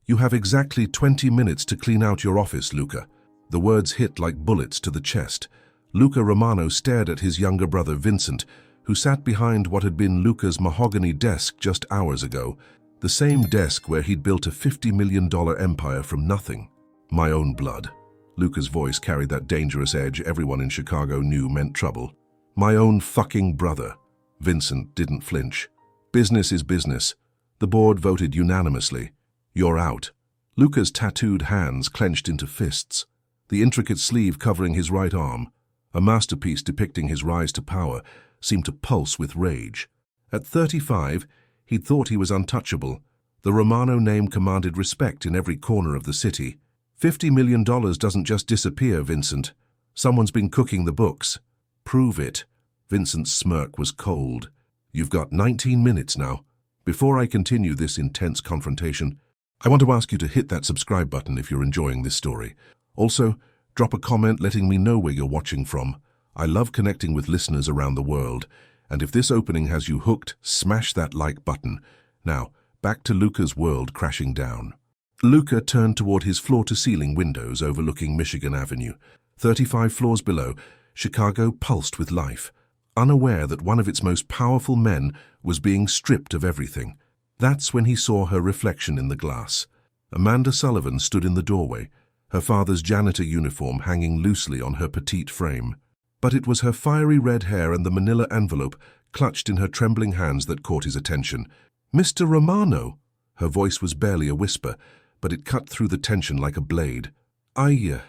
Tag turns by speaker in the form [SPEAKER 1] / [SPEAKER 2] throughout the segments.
[SPEAKER 1] You have exactly 20 minutes to clean out your office, Luca. The words hit like bullets to the chest. Luca Romano stared at his younger brother Vincent, who sat behind what had been Luca's mahogany desk just hours ago, the same desk where he'd built a $50 million empire from nothing. My own blood. Luca's voice carried that dangerous edge everyone in Chicago knew meant trouble. My own fucking brother. Vincent didn't flinch. Business is business. The board voted unanimously. You're out. Luca's tattooed hands clenched into fists, the intricate sleeve covering his right arm, a masterpiece depicting his rise to power, seemed to pulse with rage. At 35, he'd thought he was untouchable. The Romano name commanded respect in every corner of the city. $50 million doesn't just disappear, Vincent. Someone's been cooking the books. Prove it. Vincent's smirk was cold. You've got 19 minutes now. Before I continue this intense confrontation, I want to ask you to hit that subscribe button if you're enjoying this story. Also, drop a comment letting me know where you're watching from. I love connecting with listeners around the world, and if this opening has you hooked, smash that like button. Now, back to Luca's world crashing down. Luca turned toward his floor-to-ceiling windows overlooking Michigan Avenue. 35 floors below, Chicago pulsed with life, unaware that one of its most powerful men was being stripped of everything. That's when he saw her reflection in the glass. Amanda Sullivan stood in the doorway, her father's janitor uniform hanging loosely on her petite frame. But it was her fiery red hair and the manila envelope clutched in her trembling hands that caught his attention. "Mr. Romano!" Her voice was barely a whisper, but it cut through the tension like a blade. I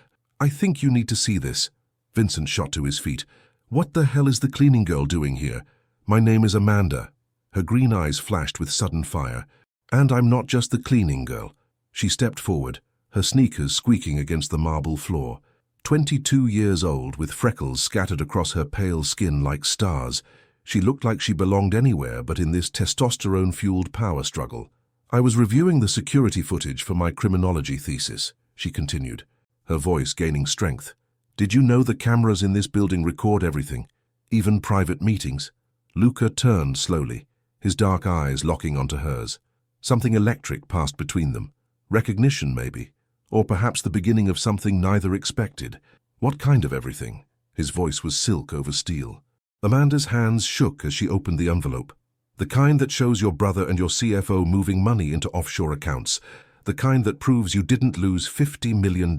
[SPEAKER 1] think you need to see this." Vincent shot to his feet. "What the hell is the cleaning girl doing here? My name is Amanda." Her green eyes flashed with sudden fire. "And I'm not just the cleaning girl." She stepped forward, her sneakers squeaking against the marble floor. 22 years old, with freckles scattered across her pale skin like stars, she looked like she belonged anywhere but in this testosterone-fueled power struggle. "I was reviewing the security footage for my criminology thesis," she continued, her voice gaining strength. "Did you know the cameras in this building record everything, even private meetings?" Luca turned slowly, his dark eyes locking onto hers. Something electric passed between them. Recognition, maybe. Or perhaps the beginning of something neither expected. "What kind of everything?" His voice was silk over steel. Amanda's hands shook as she opened the envelope. "The kind that shows your brother and your CFO moving money into offshore accounts. The kind that proves you didn't lose $50 million.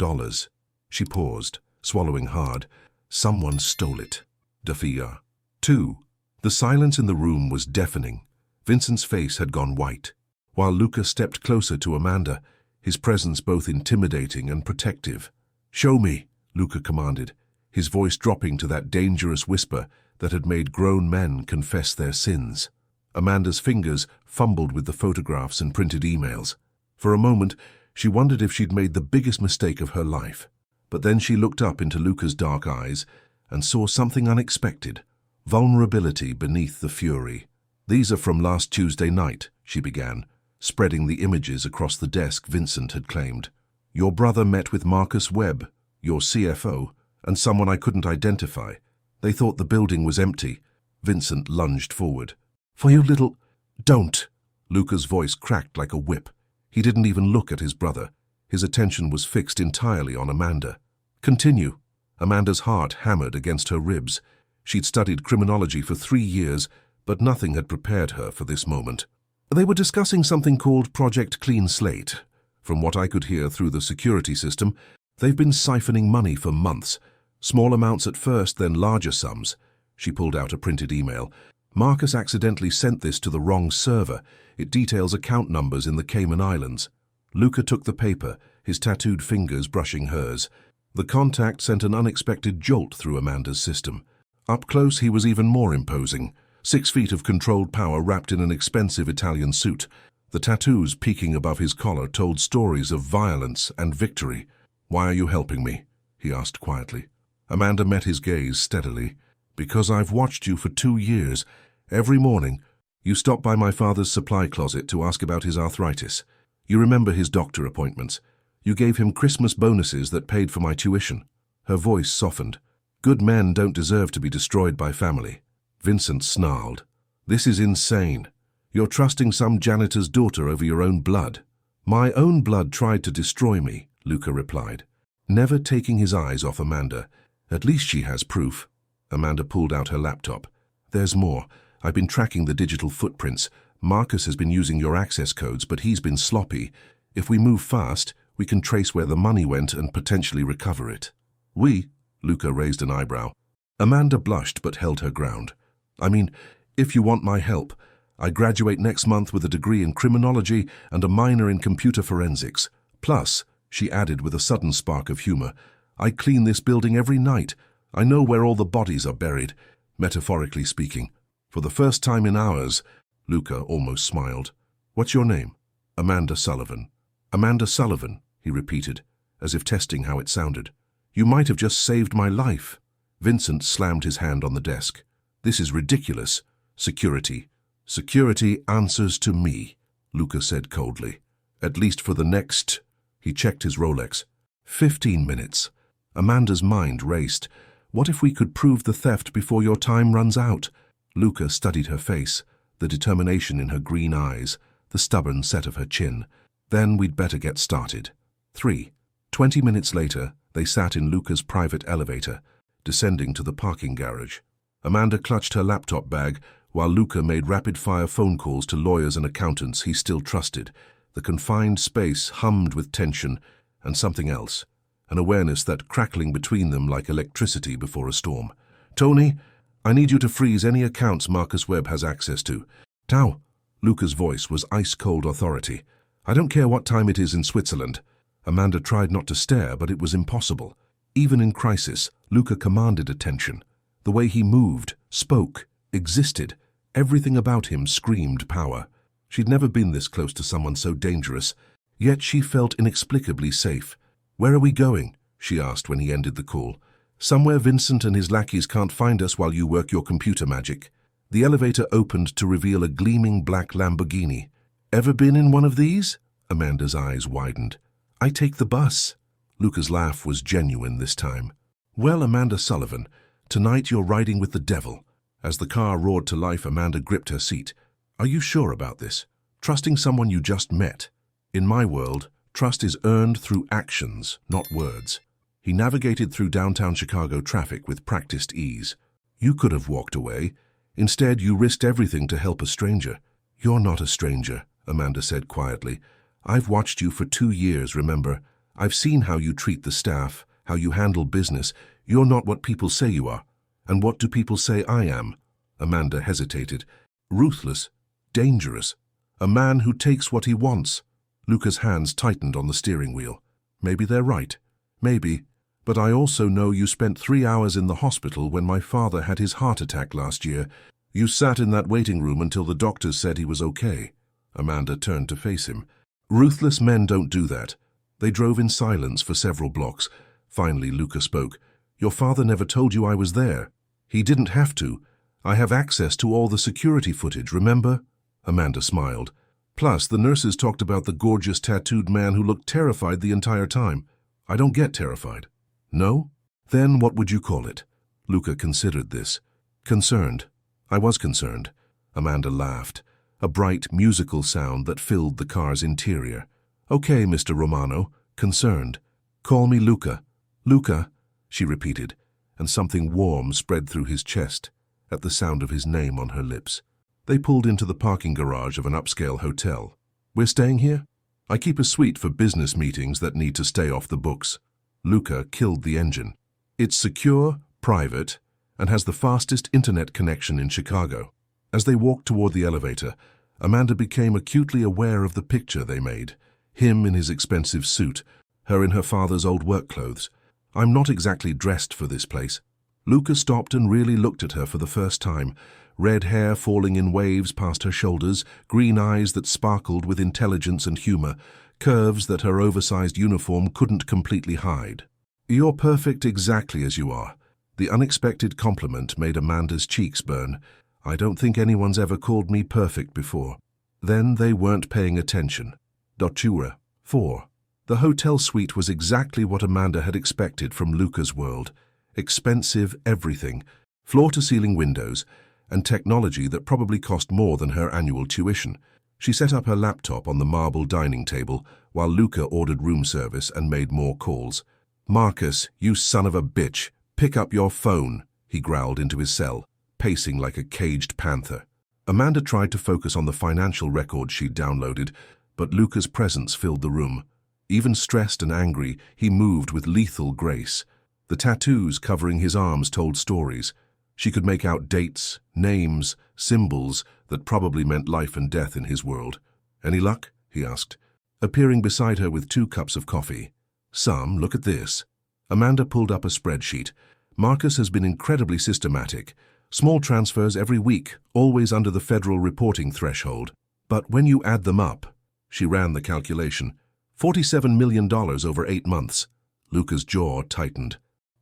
[SPEAKER 1] She paused, swallowing hard. "Someone stole it." Dafia. 2. The silence in the room was deafening. Vincent's face had gone white, while Luca stepped closer to Amanda, his presence both intimidating and protective. "Show me," Luca commanded, his voice dropping to that dangerous whisper that had made grown men confess their sins. Amanda's fingers fumbled with the photographs and printed emails. For a moment, she wondered if she'd made the biggest mistake of her life. But then she looked up into Luca's dark eyes and saw something unexpected, vulnerability beneath the fury. "These are from last Tuesday night," she began, spreading the images across the desk Vincent had claimed. "Your brother met with Marcus Webb, your CFO, and someone I couldn't identify. They thought the building was empty." Vincent lunged forward. "For you little—" "Don't!" Luca's voice cracked like a whip. He didn't even look at his brother. His attention was fixed entirely on Amanda. "Continue." Amanda's heart hammered against her ribs. She'd studied criminology for 3 years, but nothing had prepared her for this moment. "They were discussing something called Project Clean Slate. From what I could hear through the security system, they've been siphoning money for months. Small amounts at first, then larger sums." She pulled out a printed email. "Marcus accidentally sent this to the wrong server. It details account numbers in the Cayman Islands." Luca took the paper, his tattooed fingers brushing hers. The contact sent an unexpected jolt through Amanda's system. Up close, he was even more imposing. 6 feet of controlled power wrapped in an expensive Italian suit. The tattoos peeking above his collar told stories of violence and victory. "Why are you helping me?" he asked quietly. Amanda met his gaze steadily. "Because I've watched you for 2 years. Every morning, you stop by my father's supply closet to ask about his arthritis. You remember his doctor appointments. You gave him Christmas bonuses that paid for my tuition." Her voice softened. "Good men don't deserve to be destroyed by family." Vincent snarled. "This is insane. You're trusting some janitor's daughter over your own blood." My own blood tried to destroy me, Luca replied, never taking his eyes off Amanda. At least she has proof. Amanda pulled out her laptop. There's more. I've been tracking the digital footprints. Marcus has been using your access codes, but he's been sloppy. If we move fast, we can trace where the money went and potentially recover it. Luca raised an eyebrow. Amanda blushed but held her ground. I mean, if you want my help, I graduate next month with a degree in criminology and a minor in computer forensics. Plus, she added with a sudden spark of humor, I clean this building every night. I know where all the bodies are buried, metaphorically speaking. For the first time in hours, Luca almost smiled. What's your name? Amanda Sullivan. Amanda Sullivan, he repeated, as if testing how it sounded. You might have just saved my life. Vincent slammed his hand on the desk. This is ridiculous. Security. Security answers to me, Luca said coldly. At least for the next... He checked his Rolex. 15 minutes. Amanda's mind raced. What if we could prove the theft before your time runs out? Luca studied her face, the determination in her green eyes, the stubborn set of her chin. Then we'd better get started. 20 minutes later, they sat in Luca's private elevator, descending to the parking garage. Amanda clutched her laptop bag, while Luca made rapid-fire phone calls to lawyers and accountants he still trusted. The confined space hummed with tension and something else, an awareness that crackling between them like electricity before a storm. Tony, I need you to freeze any accounts Marcus Webb has access to. Tao. Luca's voice was ice-cold authority. I don't care what time it is in Switzerland. Amanda tried not to stare, but it was impossible. Even in crisis, Luca commanded attention. The way he moved, spoke, existed, everything about him screamed power. She'd never been this close to someone so dangerous, yet she felt inexplicably safe. Where are we going? She asked when he ended the call. Somewhere Vincent and his lackeys can't find us while you work your computer magic. The elevator opened to reveal a gleaming black Lamborghini. Ever been in one of these? Amanda's eyes widened. I take the bus. Luca's laugh was genuine this time. Well, Amanda Sullivan, tonight you're riding with the devil. As the car roared to life, Amanda gripped her seat. Are you sure about this? Trusting someone you just met? In my world, trust is earned through actions, not words. He navigated through downtown Chicago traffic with practiced ease. You could have walked away. Instead, you risked everything to help a stranger. You're not a stranger, Amanda said quietly. I've watched you for 2 years, remember? I've seen how you treat the staff, how you handle business. You're not what people say you are. And what do people say I am? Amanda hesitated. Ruthless, dangerous, a man who takes what he wants. Luca's hands tightened on the steering wheel. Maybe they're right. Maybe. But I also know you spent 3 hours in the hospital when my father had his heart attack last year. You sat in that waiting room until the doctors said he was okay. Amanda turned to face him. Ruthless men don't do that. They drove in silence for several blocks. Finally, Luca spoke. Your father never told you I was there. He didn't have to. I have access to all the security footage, remember? Amanda smiled. Plus, the nurses talked about the gorgeous tattooed man who looked terrified the entire time. I don't get terrified. No? Then what would you call it? Luca considered this. Concerned. I was concerned. Amanda laughed, a bright, musical sound that filled the car's interior. Okay, Mr. Romano, concerned. Call me Luca. Luca, she repeated, and something warm spread through his chest at the sound of his name on her lips. They pulled into the parking garage of an upscale hotel. We're staying here? I keep a suite for business meetings that need to stay off the books. Luca killed the engine. It's secure, private, and has the fastest internet connection in Chicago. As they walked toward the elevator, Amanda became acutely aware of the picture they made. Him in his expensive suit, her in her father's old work clothes. I'm not exactly dressed for this place. Luca stopped and really looked at her for the first time. Red hair falling in waves past her shoulders, green eyes that sparkled with intelligence and humor, curves that her oversized uniform couldn't completely hide. You're perfect exactly as you are. The unexpected compliment made Amanda's cheeks burn. I don't think anyone's ever called me perfect before. Then they weren't paying attention. Dotura. 4. The hotel suite was exactly what Amanda had expected from Luca's world. Expensive everything, floor-to-ceiling windows, and technology that probably cost more than her annual tuition. She set up her laptop on the marble dining table while Luca ordered room service and made more calls. "Marcus, you son of a bitch, pick up your phone," he growled into his cell, pacing like a caged panther. Amanda tried to focus on the financial records she'd downloaded, but Luca's presence filled the room. Even stressed and angry, he moved with lethal grace. The tattoos covering his arms told stories. She could make out dates, names, symbols that probably meant life and death in his world. "Any luck?" he asked, appearing beside her with 2 cups of coffee. "Some, look at this." Amanda pulled up a spreadsheet. "Marcus has been incredibly systematic. Small transfers every week, always under the federal reporting threshold. But when you add them up," she ran the calculation, $47 million over 8 months. Luca's jaw tightened.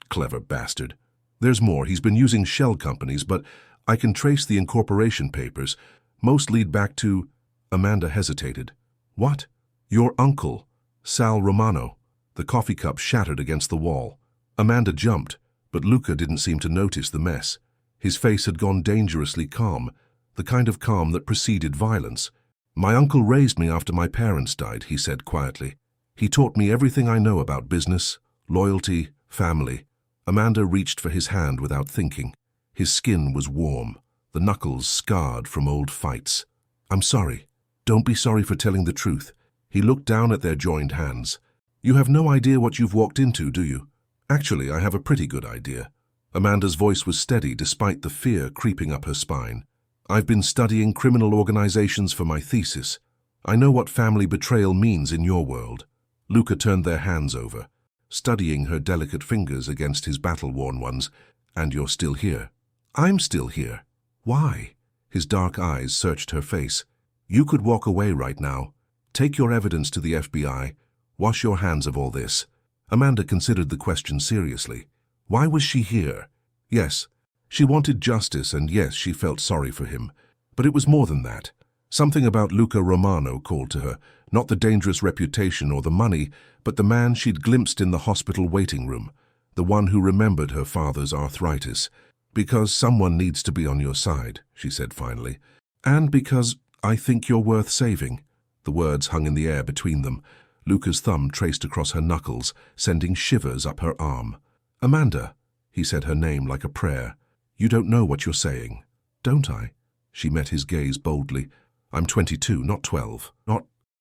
[SPEAKER 1] "Clever bastard. There's more. He's been using shell companies, but I can trace the incorporation papers. Most lead back to—" Amanda hesitated. "What?" "Your uncle, Sal Romano." The coffee cup shattered against the wall. Amanda jumped, but Luca didn't seem to notice the mess. His face had gone dangerously calm, the kind of calm that preceded violence. "My uncle raised me after my parents died," he said quietly. "He taught me everything I know about business, loyalty, family." Amanda reached for his hand without thinking. His skin was warm, the knuckles scarred from old fights. "I'm sorry. Don't be sorry for telling the truth." He looked down at their joined hands. "You have no idea what you've walked into, do you?" "Actually, I have a pretty good idea." Amanda's voice was steady despite the fear creeping up her spine. "I've been studying criminal organizations for my thesis. I know what family betrayal means in your world." Luca turned their hands over, studying her delicate fingers against his battle-worn ones. "And you're still here." "I'm still here. Why?" His dark eyes searched her face. "You could walk away right now. Take your evidence to the FBI. Wash your hands of all this." Amanda considered the question seriously. Why was she here? Yes, she wanted justice, and yes, she felt sorry for him. But it was more than that. Something about Luca Romano called to her, not the dangerous reputation or the money, but the man she'd glimpsed in the hospital waiting room, the one who remembered her father's arthritis. "Because someone needs to be on your side," she said finally. "And because I think you're worth saving." The words hung in the air between them. Luca's thumb traced across her knuckles, sending shivers up her arm. "Amanda," he said her name like a prayer. "You don't know what you're saying." "Don't I?" She met his gaze boldly. "I'm 22, not 12.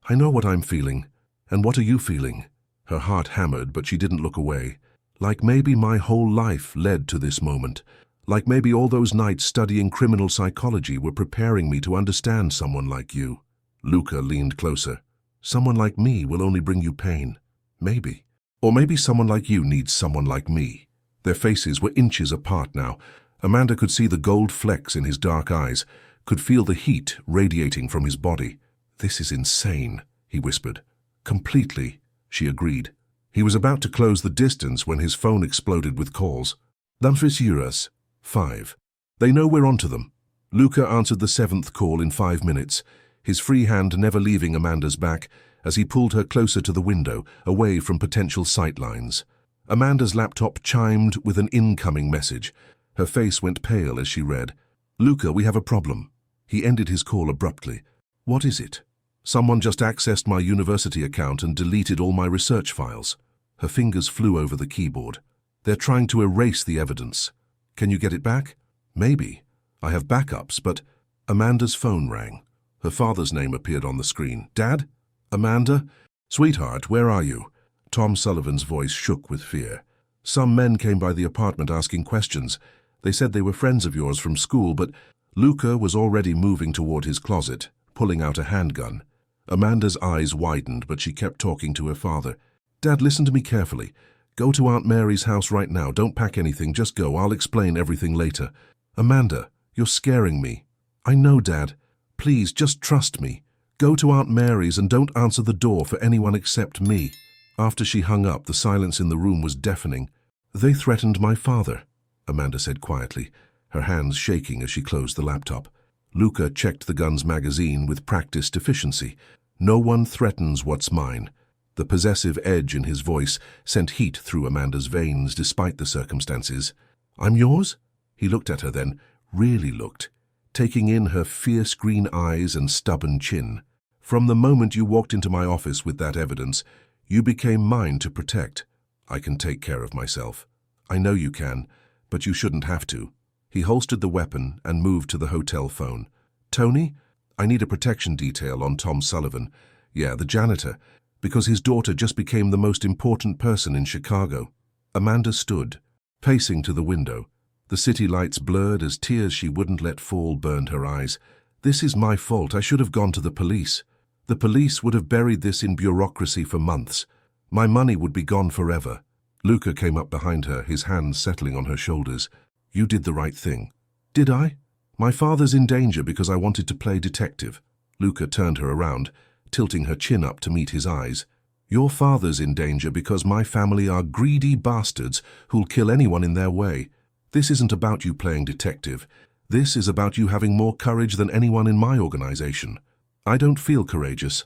[SPEAKER 1] I know what I'm feeling. And what are you feeling?" Her heart hammered, but she didn't look away. "Like maybe my whole life led to this moment. Like maybe all those nights studying criminal psychology were preparing me to understand someone like you." Luca leaned closer. "Someone like me will only bring you pain. Maybe. Or maybe someone like you needs someone like me." Their faces were inches apart now. Amanda could see the gold flecks in his dark eyes, could feel the heat radiating from his body. "This is insane," he whispered. "Completely," she agreed. He was about to close the distance when his phone exploded with calls. "Lamfisuras, 5. They know we're onto them." Luca answered the 7th call in 5 minutes, his free hand never leaving Amanda's back, as he pulled her closer to the window, away from potential sightlines. Amanda's laptop chimed with an incoming message. Her face went pale as she read. "Luca, we have a problem." He ended his call abruptly. "What is it?" "Someone just accessed my university account and deleted all my research files." Her fingers flew over the keyboard. "They're trying to erase the evidence. Can you get it back?" "Maybe. I have backups, but—" Amanda's phone rang. Her father's name appeared on the screen. "Dad? Amanda? Sweetheart, where are you?" Tom Sullivan's voice shook with fear. "Some men came by the apartment asking questions. They said they were friends of yours from school, but—" Luca was already moving toward his closet, pulling out a handgun. Amanda's eyes widened, but she kept talking to her father. "Dad, listen to me carefully. Go to Aunt Mary's house right now. Don't pack anything. Just go. I'll explain everything later." "Amanda, you're scaring me." "I know, Dad. Please, just trust me. Go to Aunt Mary's and don't answer the door for anyone except me." After she hung up, the silence in the room was deafening. "They threatened my father," Amanda said quietly, her hands shaking as she closed the laptop. Luca checked the gun's magazine with practiced efficiency. "No one threatens what's mine." The possessive edge in his voice sent heat through Amanda's veins despite the circumstances. "I'm yours?" He looked at her then, really looked. taking in her fierce green eyes and stubborn chin. "From the moment you walked into my office with that evidence, you became mine to protect. I can take care of myself. I know you can, but you shouldn't have to." He holstered the weapon and moved to the hotel phone. "Tony, I need a protection detail on Tom Sullivan. Yeah, the janitor, because his daughter just became the most important person in Chicago." Amanda stood, pacing to the window. The city lights blurred as tears she wouldn't let fall burned her eyes. "This is my fault. I should have gone to the police. The police would have buried this in bureaucracy for months. My money would be gone forever." Luca came up behind her, his hands settling on her shoulders. "You did the right thing." "Did I? My father's in danger because I wanted to play detective." Luca turned her around, tilting her chin up to meet his eyes. "Your father's in danger because my family are greedy bastards who'll kill anyone in their way. This isn't about you playing detective. This is about you having more courage than anyone in my organization." "I don't feel courageous.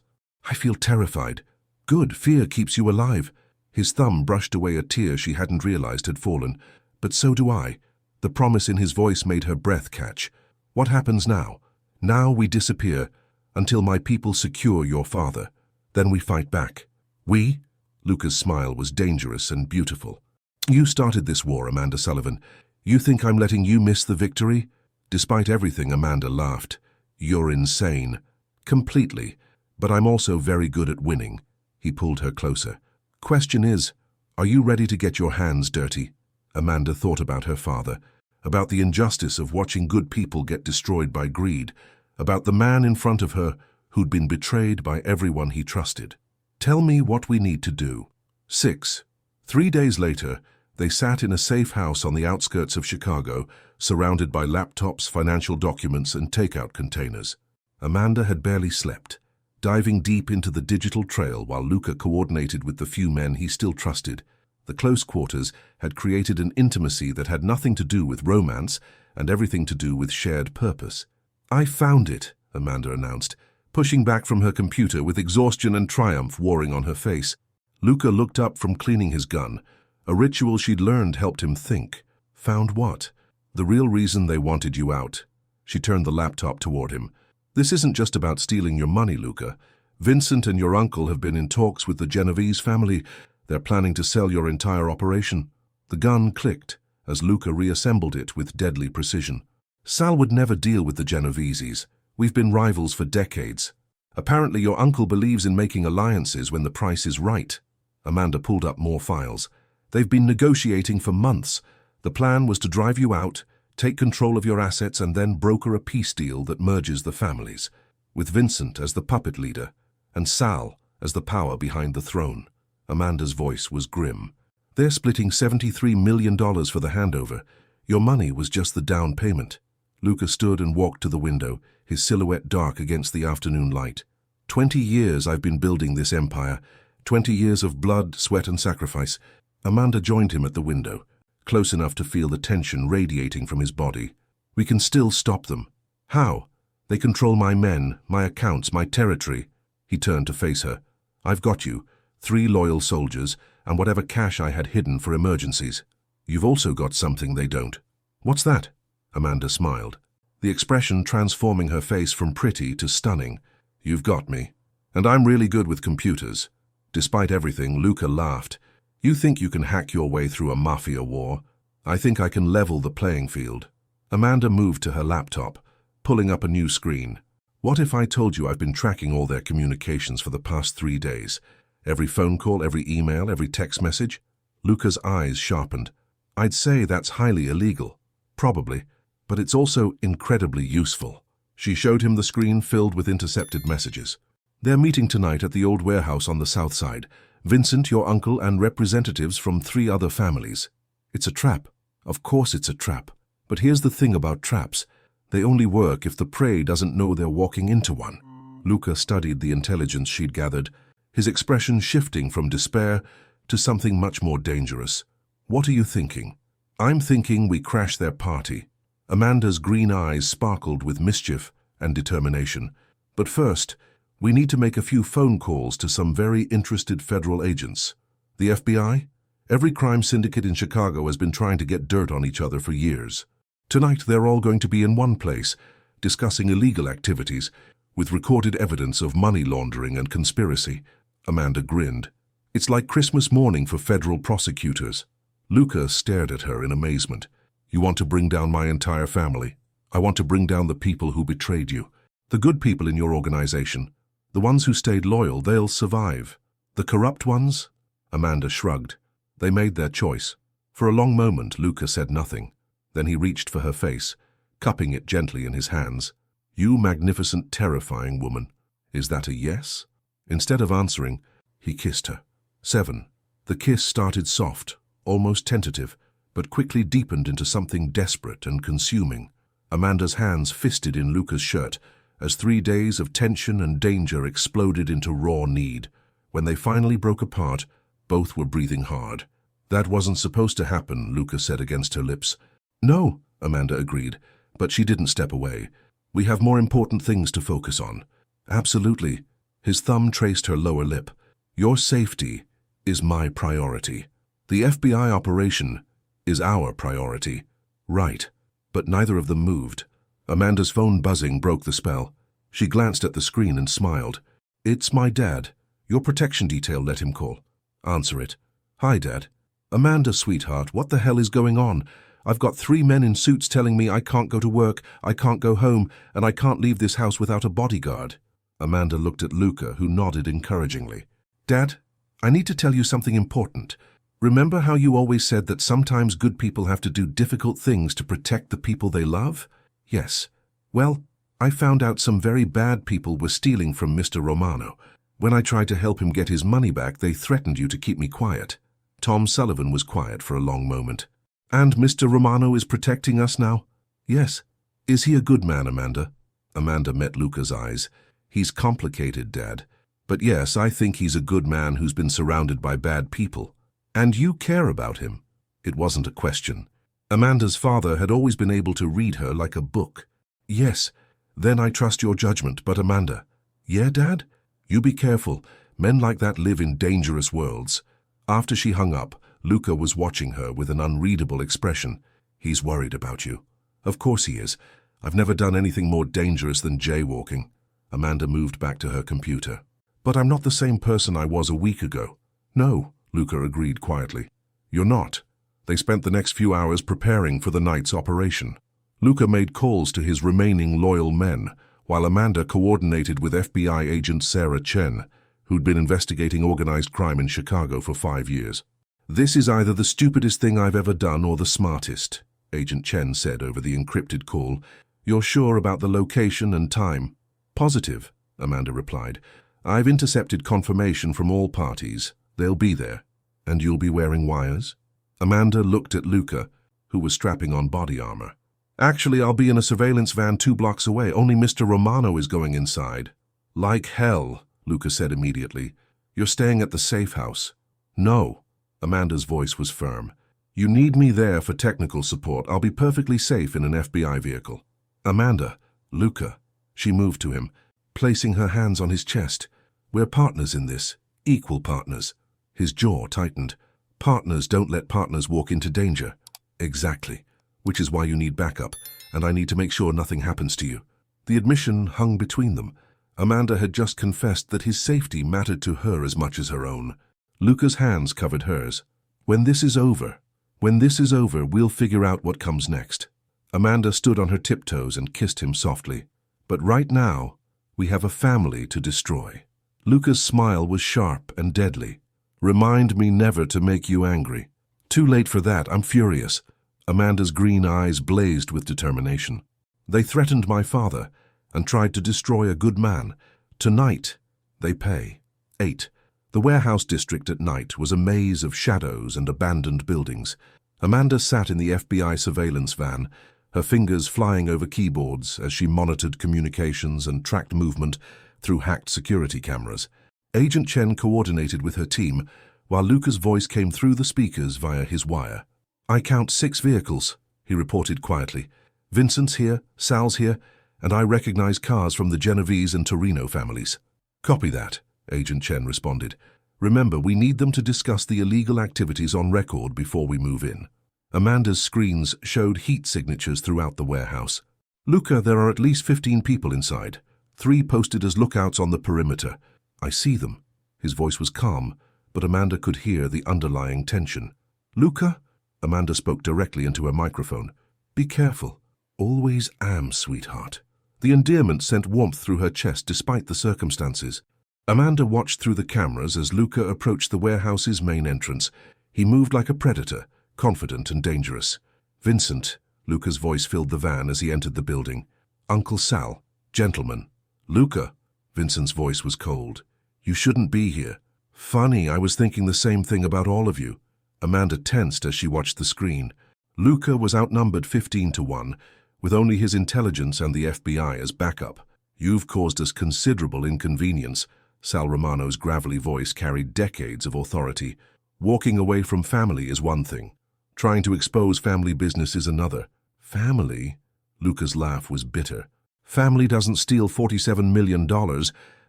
[SPEAKER 1] I feel terrified." "Good, fear keeps you alive." His thumb brushed away a tear she hadn't realized had fallen. "But so do I." The promise in his voice made her breath catch. "What happens now? Now we disappear, until my people secure your father. Then we fight back." "We?" Luca's smile was dangerous and beautiful. "You started this war, Amanda Sullivan. You think I'm letting you miss the victory?" Despite everything, Amanda laughed. "You're insane." "Completely. But I'm also very good at winning." He pulled her closer. "Question is, are you ready to get your hands dirty?" Amanda thought about her father, about the injustice of watching good people get destroyed by greed, about the man in front of her who'd been betrayed by everyone he trusted. "Tell me what we need to do." 6. 3 days later, they sat in a safe house on the outskirts of Chicago, surrounded by laptops, financial documents, and takeout containers. Amanda had barely slept, diving deep into the digital trail while Luca coordinated with the few men he still trusted. The close quarters had created an intimacy that had nothing to do with romance and everything to do with shared purpose. "I found it," Amanda announced, pushing back from her computer with exhaustion and triumph warring on her face. Luca looked up from cleaning his gun. A ritual she'd learned helped him think. "Found what?" "The real reason they wanted you out." She turned the laptop toward him. "This isn't just about stealing your money, Luca. Vincent and your uncle have been in talks with the Genovese family. They're planning to sell your entire operation." The gun clicked as Luca reassembled it with deadly precision. "Sal would never deal with the Genoveses. We've been rivals for decades. Apparently your uncle believes in making alliances when the price is right." Amanda pulled up more files. "They've been negotiating for months. The plan was to drive you out, take control of your assets, and then broker a peace deal that merges the families, with Vincent as the puppet leader and Sal as the power behind the throne." Amanda's voice was grim. "They're splitting $73 million for the handover. Your money was just the down payment." Luca stood and walked to the window, his silhouette dark against the afternoon light. 20 years I've been building this empire. 20 years of blood, sweat, and sacrifice." Amanda joined him at the window, close enough to feel the tension radiating from his body. "We can still stop them." "How?" "They control my men, my accounts, my territory." He turned to face her. "I've got you. 3 loyal soldiers, and whatever cash I had hidden for emergencies. You've also got something they don't." "What's that?" Amanda smiled, the expression transforming her face from pretty to stunning. "You've got me. And I'm really good with computers." Despite everything, Luca laughed. "You think you can hack your way through a Mafia war? I think I can level the playing field." Amanda moved to her laptop, pulling up a new screen. "What if I told you I've been tracking all their communications for the past 3 days? Every phone call, every email, every text message?" Luca's eyes sharpened. "I'd say that's highly illegal." "Probably, but it's also incredibly useful." She showed him the screen filled with intercepted messages. "They're meeting tonight at the old warehouse on the south side. Vincent, your uncle, and representatives from 3 other families." "It's a trap." "Of course it's a trap. But here's the thing about traps. They only work if the prey doesn't know they're walking into one." Luca studied the intelligence she'd gathered, his expression shifting from despair to something much more dangerous. "What are you thinking?" "I'm thinking we crash their party." Amanda's green eyes sparkled with mischief and determination. "But first, we need to make a few phone calls to some very interested federal agents." "The FBI?" "Every crime syndicate in Chicago has been trying to get dirt on each other for years. Tonight they're all going to be in one place, discussing illegal activities, with recorded evidence of money laundering and conspiracy. Amanda grinned. It's like Christmas morning for federal prosecutors. Luca stared at her in amazement. You want to bring down my entire family? I want to bring down the people who betrayed you. The good people in your organization. The ones who stayed loyal, they'll survive. The corrupt ones? Amanda shrugged. They made their choice. For a long moment, Luca said nothing. Then he reached for her face, cupping it gently in his hands. You magnificent, terrifying woman. Is that a yes? Instead of answering, he kissed her. 7. The kiss started soft, almost tentative, but quickly deepened into something desperate and consuming. Amanda's hands fisted in Luca's shirt as 3 days of tension and danger exploded into raw need. When they finally broke apart, both were breathing hard. That wasn't supposed to happen, Luca said against her lips. No, Amanda agreed, but she didn't step away. We have more important things to focus on. Absolutely. His thumb traced her lower lip. Your safety is my priority. The FBI operation is our priority. Right. But neither of them moved. Amanda's phone buzzing broke the spell. She glanced at the screen and smiled. It's my dad. Your protection detail let him call. Answer it. Hi, Dad. Amanda, sweetheart, what the hell is going on? I've got 3 men in suits telling me I can't go to work, I can't go home, and I can't leave this house without a bodyguard. Amanda looked at Luca, who nodded encouragingly. Dad, I need to tell you something important. Remember how you always said that sometimes good people have to do difficult things to protect the people they love? Yes. Well, I found out some very bad people were stealing from Mr. Romano. When I tried to help him get his money back, they threatened you to keep me quiet. Tom Sullivan was quiet for a long moment. And Mr. Romano is protecting us now? Yes. Is he a good man, Amanda? Amanda met Luca's eyes. He's complicated, Dad. But yes, I think he's a good man who's been surrounded by bad people. And you care about him. It wasn't a question. Amanda's father had always been able to read her like a book. Yes, then I trust your judgment, but Amanda. Yeah, Dad? You be careful. Men like that live in dangerous worlds. After she hung up, Luca was watching her with an unreadable expression. He's worried about you. Of course he is. I've never done anything more dangerous than jaywalking. Amanda moved back to her computer. But I'm not the same person I was a week ago. No, Luca agreed quietly. You're not. They spent the next few hours preparing for the night's operation. Luca made calls to his remaining loyal men, while Amanda coordinated with FBI agent Sarah Chen, who'd been investigating organized crime in Chicago for 5 years. This is either the stupidest thing I've ever done or the smartest, Agent Chen said over the encrypted call. You're sure about the location and time? Positive, Amanda replied. I've intercepted confirmation from all parties. They'll be there. And you'll be wearing wires? Amanda looked at Luca, who was strapping on body armor. Actually, I'll be in a surveillance van 2 blocks away. Only Mr. Romano is going inside. Like hell, Luca said immediately. You're staying at the safe house. No. Amanda's voice was firm. You need me there for technical support. I'll be perfectly safe in an FBI vehicle. Amanda, Luca. She moved to him, placing her hands on his chest. We're partners in this. Equal partners. His jaw tightened. Partners don't let partners walk into danger. Exactly. Which is why you need backup, and I need to make sure nothing happens to you. The admission hung between them. Amanda had just confessed that his safety mattered to her as much as her own. Luca's hands covered hers. When this is over, we'll figure out what comes next. Amanda stood on her tiptoes and kissed him softly. But right now, we have a family to destroy. Luca's smile was sharp and deadly. Remind me never to make you angry. Too late for that, I'm furious. Amanda's green eyes blazed with determination. They threatened my father and tried to destroy a good man. Tonight, they pay. 8. The warehouse district at night was a maze of shadows and abandoned buildings. Amanda sat in the FBI surveillance van, her fingers flying over keyboards as she monitored communications and tracked movement through hacked security cameras. Agent Chen coordinated with her team, while Luca's voice came through the speakers via his wire. I count 6 vehicles, he reported quietly. Vincent's here, Sal's here, and I recognize cars from the Genovese and Torino families. Copy that, Agent Chen responded. Remember, we need them to discuss the illegal activities on record before we move in. Amanda's screens showed heat signatures throughout the warehouse. Luca, there are at least 15 people inside. 3 posted as lookouts on the perimeter. I see them. His voice was calm, but Amanda could hear the underlying tension. Luca? Amanda spoke directly into her microphone. Be careful. Always am, sweetheart. The endearment sent warmth through her chest despite the circumstances. Amanda watched through the cameras as Luca approached the warehouse's main entrance. He moved like a predator, confident and dangerous. Vincent, Luca's voice filled the van as he entered the building. Uncle Sal, gentlemen. Luca, Vincent's voice was cold. You shouldn't be here. Funny, I was thinking the same thing about all of you. Amanda tensed as she watched the screen. Luca was outnumbered 15-1, with only his intelligence and the FBI as backup. You've caused us considerable inconvenience. Sal Romano's gravelly voice carried decades of authority. Walking away from family is one thing. Trying to expose family business is another. Family? Luca's laugh was bitter. Family doesn't steal $47 million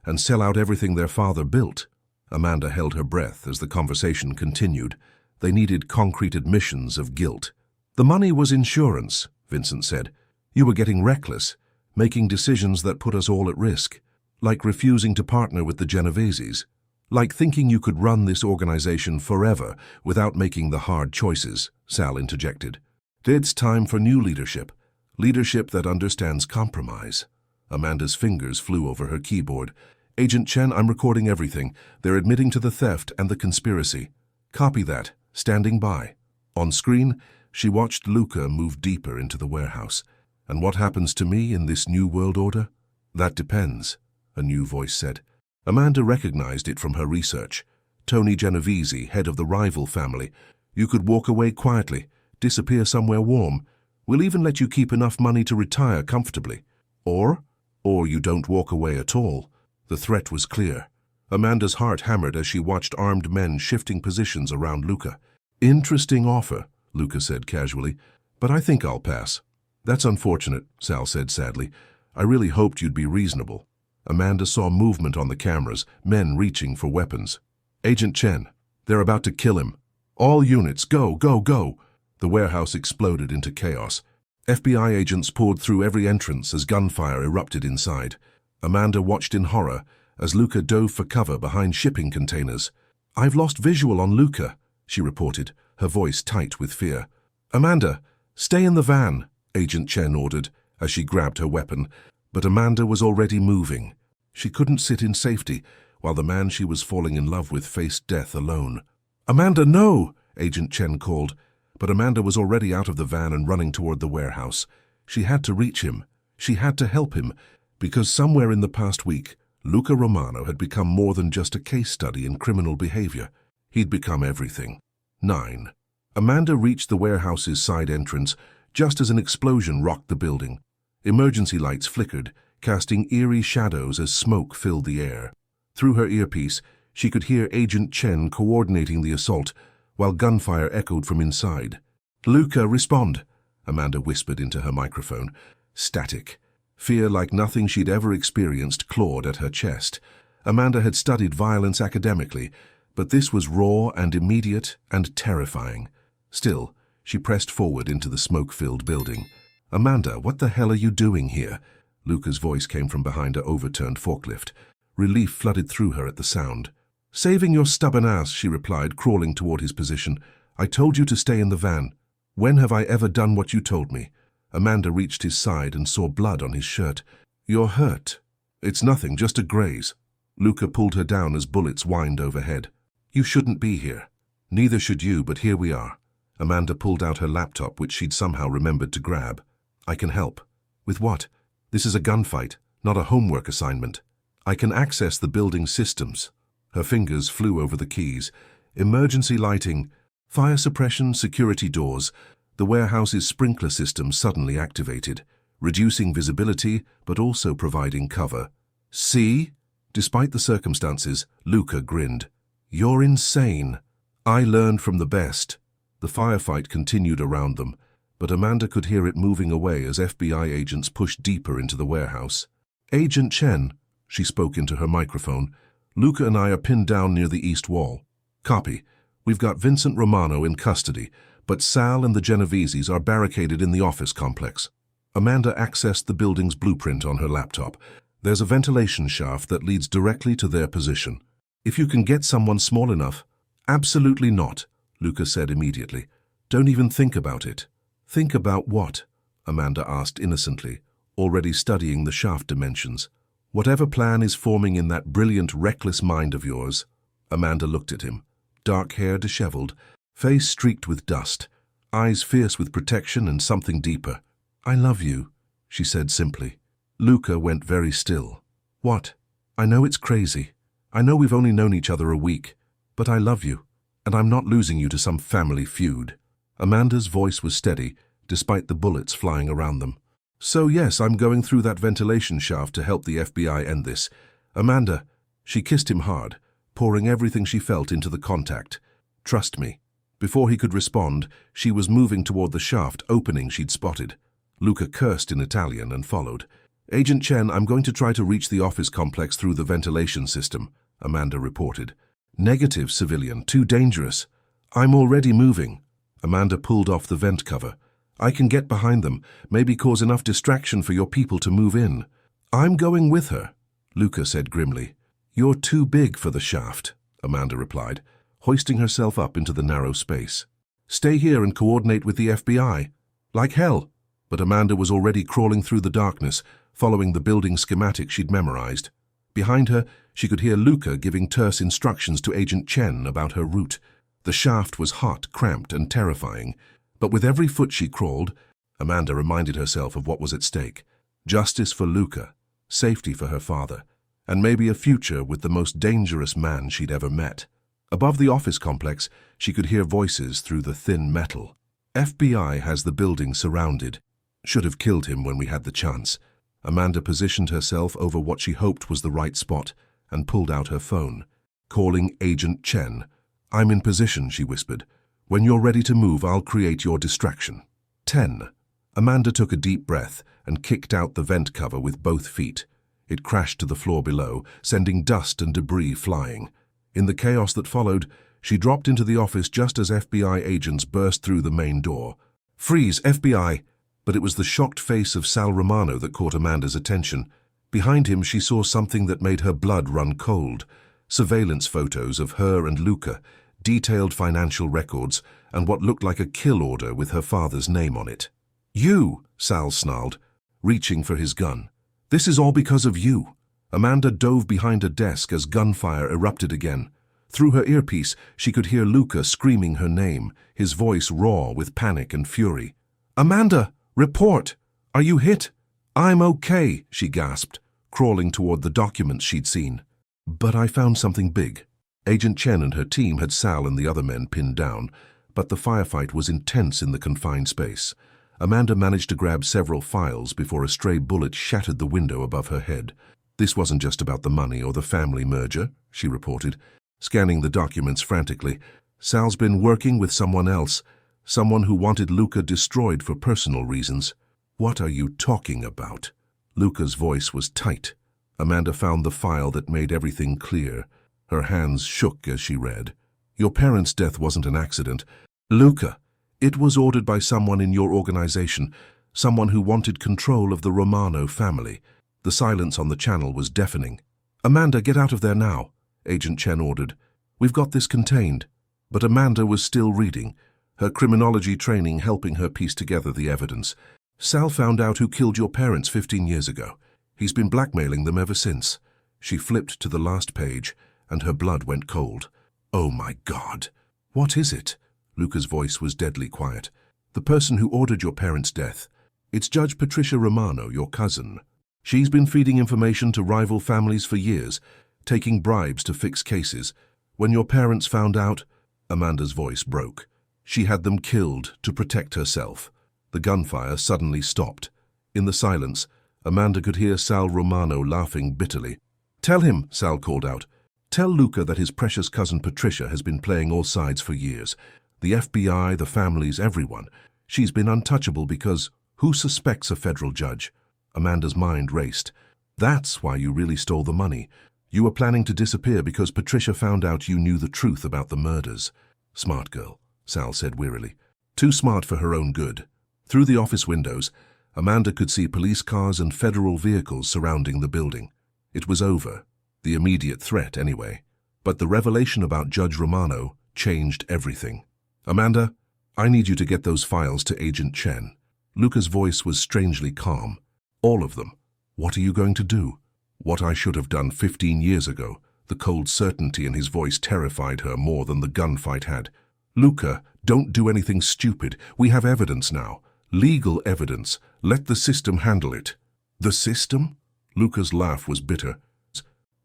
[SPEAKER 1] and sell out everything their father built. Amanda held her breath as the conversation continued. They needed concrete admissions of guilt. The money was insurance, Vincent said. You were getting reckless, making decisions that put us all at risk. Like refusing to partner with the Genoveses. Like thinking you could run this organization forever without making the hard choices, Sal interjected. It's time for new leadership. Leadership that understands compromise. Amanda's fingers flew over her keyboard. Agent Chen, I'm recording everything. They're admitting to the theft and the conspiracy. Copy that. Standing by. On screen, she watched Luca move deeper into the warehouse. And what happens to me in this new world order? That depends, a new voice said. Amanda recognized it from her research. Tony Genovese, head of the rival family. You could walk away quietly, disappear somewhere warm. We'll even let you keep enough money to retire comfortably. Or you don't walk away at all. The threat was clear. Amanda's heart hammered as she watched armed men shifting positions around Luca. Interesting offer, Luca said casually, but I think I'll pass. That's unfortunate, Sal said sadly. I really hoped you'd be reasonable. Amanda saw movement on the cameras, men reaching for weapons. Agent Chen, they're about to kill him. All units, go, go, go. The warehouse exploded into chaos. FBI agents poured through every entrance as gunfire erupted inside. Amanda watched in horror as Luca dove for cover behind shipping containers. I've lost visual on Luca, she reported, her voice tight with fear. Amanda, stay in the van, Agent Chen ordered as she grabbed her weapon, but Amanda was already moving. She couldn't sit in safety while the man she was falling in love with faced death alone. Amanda, no, Agent Chen called, but Amanda was already out of the van and running toward the warehouse. She had to reach him. She had to help him, because somewhere in the past week, Luca Romano had become more than just a case study in criminal behavior. He'd become everything. 9. Amanda reached the warehouse's side entrance just as an explosion rocked the building. Emergency lights flickered, casting eerie shadows as smoke filled the air. Through her earpiece, she could hear Agent Chen coordinating the assault, while gunfire echoed from inside. Luca, respond, Amanda whispered into her microphone. Static. Fear like nothing she'd ever experienced clawed at her chest. Amanda had studied violence academically, but this was raw and immediate and terrifying. Still, she pressed forward into the smoke-filled building. Amanda, what the hell are you doing here? Luca's voice came from behind her overturned forklift. Relief flooded through her at the sound. Saving your stubborn ass, she replied, crawling toward his position. I told you to stay in the van. When have I ever done what you told me? Amanda reached his side and saw blood on his shirt. You're hurt. It's nothing, just a graze. Luca pulled her down as bullets whined overhead. You shouldn't be here. Neither should you, but here we are. Amanda pulled out her laptop, which she'd somehow remembered to grab. I can help. With what? This is a gunfight, not a homework assignment. I can access the building's systems. Her fingers flew over the keys. Emergency lighting, fire suppression, security doors. The warehouse's sprinkler system suddenly activated, reducing visibility but also providing cover. See? Despite the circumstances, Luca grinned. You're insane. I learned from the best. The firefight continued around them, but Amanda could hear it moving away as FBI agents pushed deeper into the warehouse. Agent Chen, she spoke into her microphone, Luca and I are pinned down near the east wall. Copy. We've got Vincent Romano in custody, but Sal and the Genoveses are barricaded in the office complex. Amanda accessed the building's blueprint on her laptop. There's a ventilation shaft that leads directly to their position. If you can get someone small enough. Absolutely not, Luca said immediately. Don't even think about it. Think about what? Amanda asked innocently, already studying the shaft dimensions. Whatever plan is forming in that brilliant, reckless mind of yours. Amanda looked at him, dark hair disheveled, face streaked with dust, eyes fierce with protection and something deeper. I love you, she said simply. Luca went very still. What? I know it's crazy. I know we've only known each other a week, but I love you, and I'm not losing you to some family feud. Amanda's voice was steady, despite the bullets flying around them. So yes, I'm going through that ventilation shaft to help the FBI end this. Amanda, she kissed him hard, pouring everything she felt into the contact. Trust me. Before he could respond, she was moving toward the shaft opening she'd spotted. Luca cursed in Italian and followed. Agent Chen, I'm going to try to reach the office complex through the ventilation system, Amanda reported. Negative, civilian, too dangerous. I'm already moving. Amanda pulled off the vent cover. I can get behind them, maybe cause enough distraction for your people to move in. I'm going with her, Luca said grimly. You're too big for the shaft, Amanda replied, hoisting herself up into the narrow space. Stay here and coordinate with the FBI. Like hell. But Amanda was already crawling through the darkness, following the building schematic she'd memorized. Behind her, she could hear Luca giving terse instructions to Agent Chen about her route. The shaft was hot, cramped, and terrifying. But with every foot she crawled, Amanda reminded herself of what was at stake. Justice for Luca, safety for her father, and maybe a future with the most dangerous man she'd ever met. Above the office complex, she could hear voices through the thin metal. FBI has the building surrounded. Should have killed him when we had the chance. Amanda positioned herself over what she hoped was the right spot and pulled out her phone. Calling Agent Chen. I'm in position, she whispered. When you're ready to move, I'll create your distraction. 10. Amanda took a deep breath and kicked out the vent cover with both feet. It crashed to the floor below, sending dust and debris flying. In the chaos that followed, she dropped into the office just as FBI agents burst through the main door. Freeze, FBI! But it was the shocked face of Sal Romano that caught Amanda's attention. Behind him, she saw something that made her blood run cold. Surveillance photos of her and Luca, detailed financial records, and what looked like a kill order with her father's name on it. You, Sal snarled, reaching for his gun. This is all because of you. Amanda dove behind a desk as gunfire erupted again. Through her earpiece, she could hear Luca screaming her name, his voice raw with panic and fury. Amanda! Report! Are you hit? I'm okay, she gasped, crawling toward the documents she'd seen. But I found something big. Agent Chen and her team had Sal and the other men pinned down, but the firefight was intense in the confined space. Amanda managed to grab several files before a stray bullet shattered the window above her head. This wasn't just about the money or the family merger, she reported, scanning the documents frantically. Sal's been working with someone else. Someone who wanted Luca destroyed for personal reasons. What are you talking about? Luca's voice was tight. Amanda found the file that made everything clear. Her hands shook as she read. Your parents' death wasn't an accident. Luca, it was ordered by someone in your organization, someone who wanted control of the Romano family. The silence on the channel was deafening. Amanda, get out of there now, Agent Chen ordered. We've got this contained. But Amanda was still reading, her criminology training helping her piece together the evidence. Sal found out who killed your parents 15 years ago. He's been blackmailing them ever since. She flipped to the last page, and her blood went cold. Oh my God! What is it? Luca's voice was deadly quiet. The person who ordered your parents' death. It's Judge Patricia Romano, your cousin. She's been feeding information to rival families for years, taking bribes to fix cases. When your parents found out, Amanda's voice broke. She had them killed to protect herself. The gunfire suddenly stopped. In the silence, Amanda could hear Sal Romano laughing bitterly. Tell him, Sal called out. Tell Luca that his precious cousin Patricia has been playing all sides for years. The FBI, the families, everyone. She's been untouchable because who suspects a federal judge? Amanda's mind raced. That's why you really stole the money. You were planning to disappear because Patricia found out you knew the truth about the murders. Smart girl, Sal said wearily. Too smart for her own good. Through the office windows, Amanda could see police cars and federal vehicles surrounding the building. It was over, the immediate threat anyway. But the revelation about Judge Romano changed everything. "Amanda, I need you to get those files to Agent Chen." Luca's voice was strangely calm. "All of them. What are you going to do?" "What I should have done 15 years ago." The cold certainty in his voice terrified her more than the gunfight had. "Luca, don't do anything stupid. We have evidence now. Legal evidence. Let the system handle it." "The system?" Luca's laugh was bitter.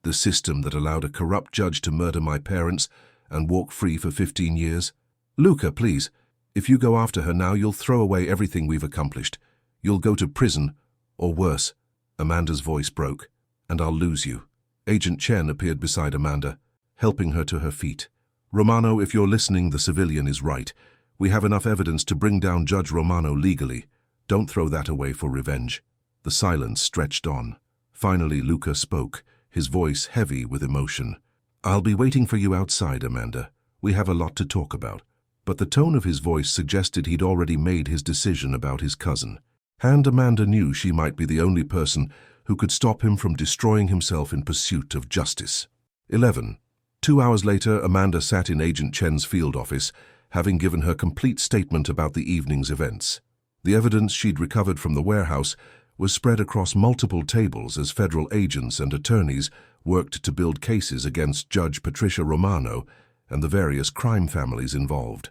[SPEAKER 1] "The system that allowed a corrupt judge to murder my parents and walk free for 15 years? Luca, please. If you go after her now, you'll throw away everything we've accomplished. You'll go to prison, or worse." Amanda's voice broke. "And I'll lose you." Agent Chen appeared beside Amanda, helping her to her feet. "Romano, if you're listening, the civilian is right. We have enough evidence to bring down Judge Romano legally. Don't throw that away for revenge." The silence stretched on. Finally, Luca spoke, his voice heavy with emotion. "I'll be waiting for you outside, Amanda. We have a lot to talk about." But the tone of his voice suggested he'd already made his decision about his cousin. And Amanda knew she might be the only person who could stop him from destroying himself in pursuit of justice. 11. 2 hours later, Amanda sat in Agent Chen's field office, having given her complete statement about the evening's events. The evidence she'd recovered from the warehouse was spread across multiple tables as federal agents and attorneys worked to build cases against Judge Patricia Romano and the various crime families involved.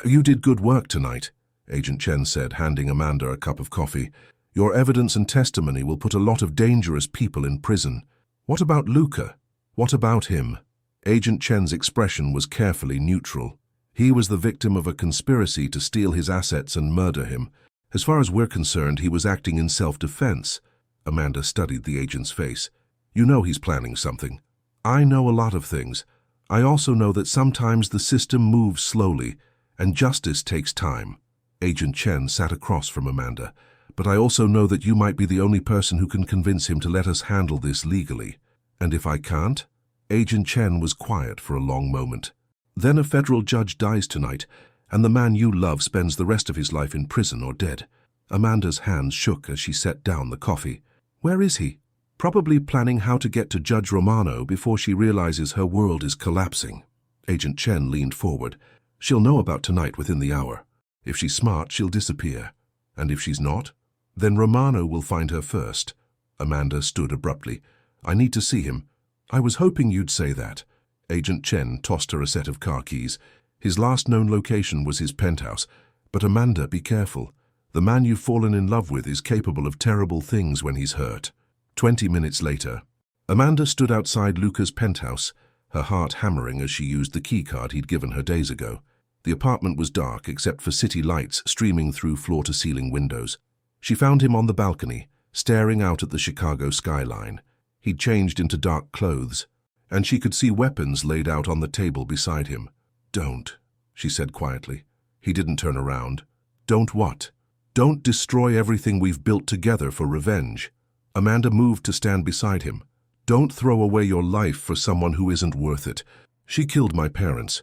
[SPEAKER 1] "You did good work tonight," Agent Chen said, handing Amanda a cup of coffee. "Your evidence and testimony will put a lot of dangerous people in prison." "What about Luca? What about him?" Agent Chen's expression was carefully neutral. "He was the victim of a conspiracy to steal his assets and murder him. As far as we're concerned, he was acting in self-defense." Amanda studied the agent's face. "You know he's planning something." "I know a lot of things. I also know that sometimes the system moves slowly, and justice takes time." Agent Chen sat across from Amanda. "But I also know that you might be the only person who can convince him to let us handle this legally." "And if I can't?" Agent Chen was quiet for a long moment. "Then a federal judge dies tonight, and the man you love spends the rest of his life in prison or dead." Amanda's hands shook as she set down the coffee. "Where is he?" "Probably planning how to get to Judge Romano before she realizes her world is collapsing." Agent Chen leaned forward. "She'll know about tonight within the hour. If she's smart, she'll disappear. And if she's not, then Romano will find her first." Amanda stood abruptly. "I need to see him." "I was hoping you'd say that." Agent Chen tossed her a set of car keys. "His last known location was his penthouse. But Amanda, be careful. The man you've fallen in love with is capable of terrible things when he's hurt." 20 minutes later, Amanda stood outside Luca's penthouse, her heart hammering as she used the keycard he'd given her days ago. The apartment was dark except for city lights streaming through floor-to-ceiling windows. She found him on the balcony, staring out at the Chicago skyline. He'd changed into dark clothes, and she could see weapons laid out on the table beside him. "Don't," she said quietly. He didn't turn around. "Don't what?" "Don't destroy everything we've built together for revenge." Amanda moved to stand beside him. "Don't throw away your life for someone who isn't worth it. She killed my parents.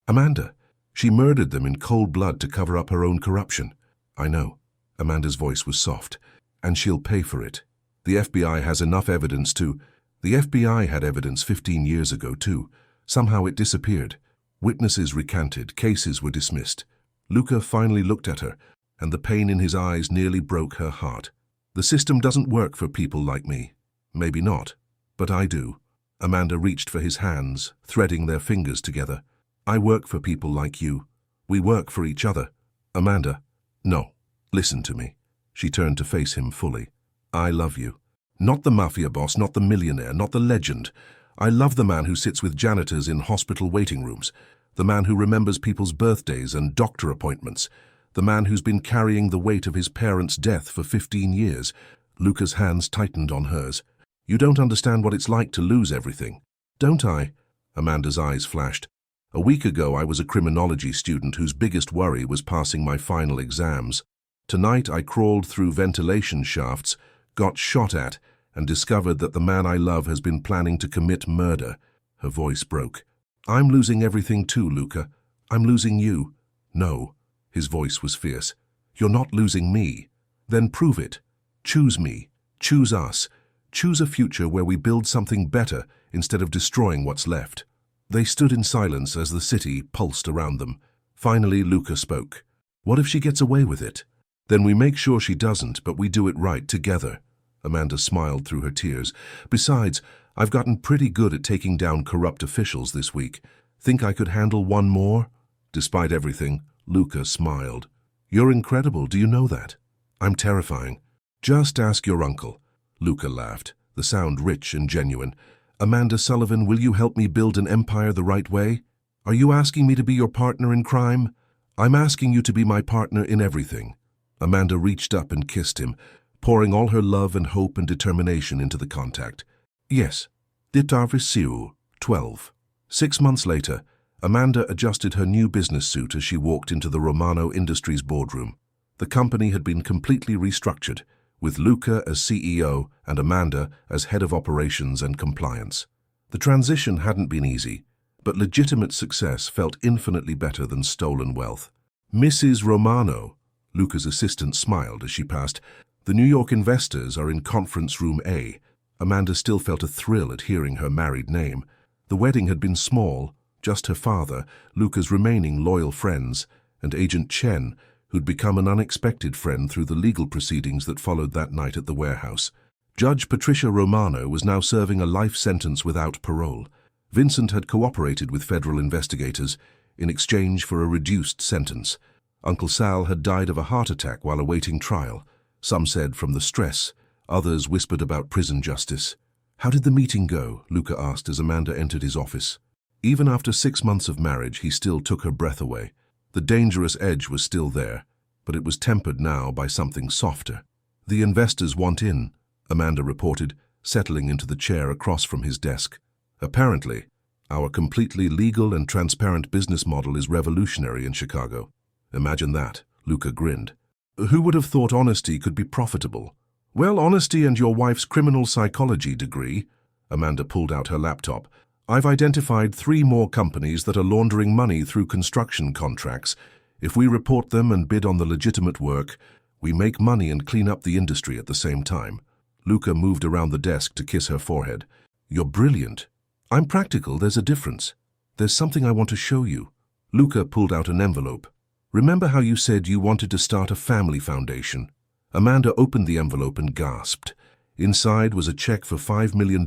[SPEAKER 1] Amanda, she murdered them in cold blood to cover up her own corruption." "I know." Amanda's voice was soft. "And she'll pay for it. The FBI has enough evidence to—" "The FBI had evidence 15 years ago, too. Somehow it disappeared. Witnesses recanted, cases were dismissed." Luca finally looked at her, and the pain in his eyes nearly broke her heart. "The system doesn't work for people like me." "Maybe not, but I do." Amanda reached for his hands, threading their fingers together. "I work for people like you. We work for each other." "Amanda, no. Listen to me." She turned to face him fully. "I love you. Not the Mafia boss, not the millionaire, not the legend. I love the man who sits with janitors in hospital waiting rooms, the man who remembers people's birthdays and doctor appointments, the man who's been carrying the weight of his parents' death for 15 years. Luca's hands tightened on hers. "You don't understand what it's like to lose everything." "Don't I?" Amanda's eyes flashed. "A week ago I was a criminology student whose biggest worry was passing my final exams. Tonight I crawled through ventilation shafts, got shot at, and discovered that the man I love has been planning to commit murder." Her voice broke. "I'm losing everything too, Luca. I'm losing you." "No." His voice was fierce. "You're not losing me. Then prove it. Choose me. Choose us. Choose a future where we build something better instead of destroying what's left." They stood in silence as the city pulsed around them. Finally, Luca spoke. "What if she gets away with it? Then we make sure she doesn't, but we do it right together." Amanda smiled through her tears. "Besides, I've gotten pretty good at taking down corrupt officials this week. Think I could handle one more?" Despite everything, Luca smiled. "You're incredible, do you know that?" "I'm terrifying." "Just ask your uncle." Luca laughed, the sound rich and genuine. "Amanda Sullivan, will you help me build an empire the right way? Are you asking me to be your partner in crime?" "I'm asking you to be my partner in everything." Amanda reached up and kissed him, pouring all her love and hope and determination into the contact. "Yes. Ditarvisiu, 12. 6 months later, Amanda adjusted her new business suit as she walked into the Romano Industries boardroom. The company had been completely restructured, with Luca as CEO and Amanda as head of operations and compliance. The transition hadn't been easy, but legitimate success felt infinitely better than stolen wealth. "Mrs. Romano," Luca's assistant smiled as she passed. "The New York investors are in Conference Room A." Amanda still felt a thrill at hearing her married name. The wedding had been small, just her father, Luca's remaining loyal friends, and Agent Chen, who'd become an unexpected friend through the legal proceedings that followed that night at the warehouse. Judge Patricia Romano was now serving a life sentence without parole. Vincent had cooperated with federal investigators in exchange for a reduced sentence. Uncle Sal had died of a heart attack while awaiting trial. Some said from the stress, others whispered about prison justice. "How did the meeting go?" Luca asked as Amanda entered his office. Even after 6 months of marriage, he still took her breath away. The dangerous edge was still there, but it was tempered now by something softer. "The investors want in," Amanda reported, settling into the chair across from his desk. "Apparently, our completely legal and transparent business model is revolutionary in Chicago." "Imagine that," Luca grinned. "Who would have thought honesty could be profitable?" "Well, honesty and your wife's criminal psychology degree." Amanda pulled out her laptop. "I've identified 3 more companies that are laundering money through construction contracts. If we report them and bid on the legitimate work, we make money and clean up the industry at the same time." Luca moved around the desk to kiss her forehead. "You're brilliant." "I'm practical, there's a difference. There's something I want to show you." Luca pulled out an envelope. "Remember how you said you wanted to start a family foundation?" Amanda opened the envelope and gasped. Inside was a check for $5 million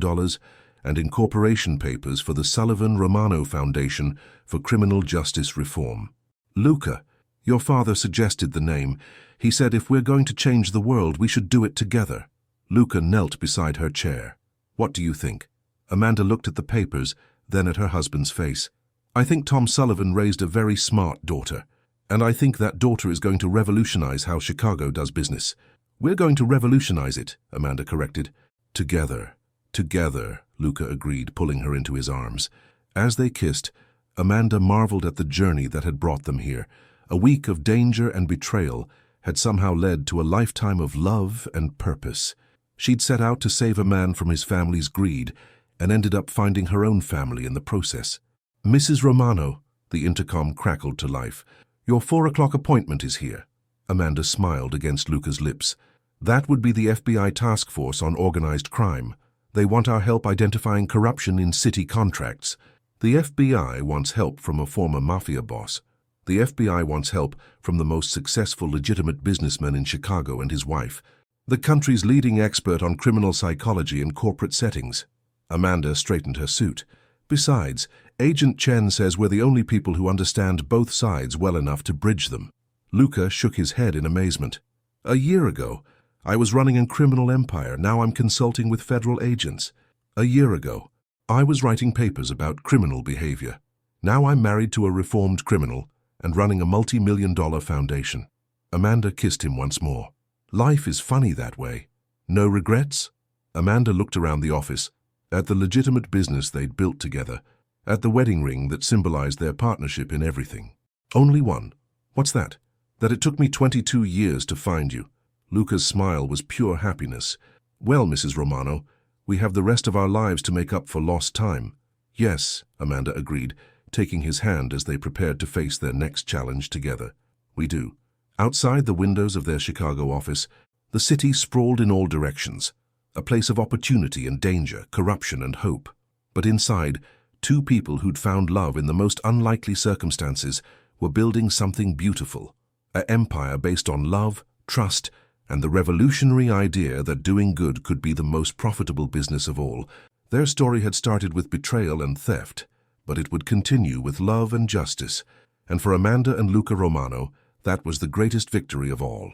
[SPEAKER 1] and incorporation papers for the Sullivan Romano Foundation for Criminal Justice Reform. "Luca, your father suggested the name. He said if we're going to change the world, we should do it together." Luca knelt beside her chair. "What do you think?" Amanda looked at the papers, then at her husband's face. "I think Tom Sullivan raised a very smart daughter. And I think that daughter is going to revolutionize how Chicago does business." "We're going to revolutionize it," Amanda corrected. "Together, together," Luca agreed, pulling her into his arms. As they kissed, Amanda marveled at the journey that had brought them here. A week of danger and betrayal had somehow led to a lifetime of love and purpose. She'd set out to save a man from his family's greed and ended up finding her own family in the process. "Mrs. Romano," the intercom crackled to life. "Your 4 o'clock appointment is here." Amanda smiled against Luca's lips. "That would be the FBI task force on organized crime. They want our help identifying corruption in city contracts. The FBI wants help from a former Mafia boss. The FBI wants help from the most successful legitimate businessman in Chicago and his wife, the country's leading expert on criminal psychology and corporate settings." Amanda straightened her suit. "Besides, Agent Chen says we're the only people who understand both sides well enough to bridge them." Luca shook his head in amazement. "A year ago, I was running a criminal empire. Now I'm consulting with federal agents. A year ago, I was writing papers about criminal behavior. Now I'm married to a reformed criminal and running a multi-million-dollar foundation." Amanda kissed him once more. "Life is funny that way. No regrets?" Amanda looked around the office, at the legitimate business they'd built together, at the wedding ring that symbolized their partnership in everything. "Only one." "What's that?" "That it took me 22 years to find you." Luca's smile was pure happiness. "Well, Mrs. Romano, we have the rest of our lives to make up for lost time." "Yes," Amanda agreed, taking his hand as they prepared to face their next challenge together. "We do." Outside the windows of their Chicago office, The city sprawled in all directions, a place of opportunity and danger, corruption and hope. But inside, two people who'd found love in the most unlikely circumstances were building something beautiful, an empire based on love, trust, and the revolutionary idea that doing good could be the most profitable business of all. Their story had started with betrayal and theft, but it would continue with love and justice, and for Amanda and Luca Romano, that was the greatest victory of all.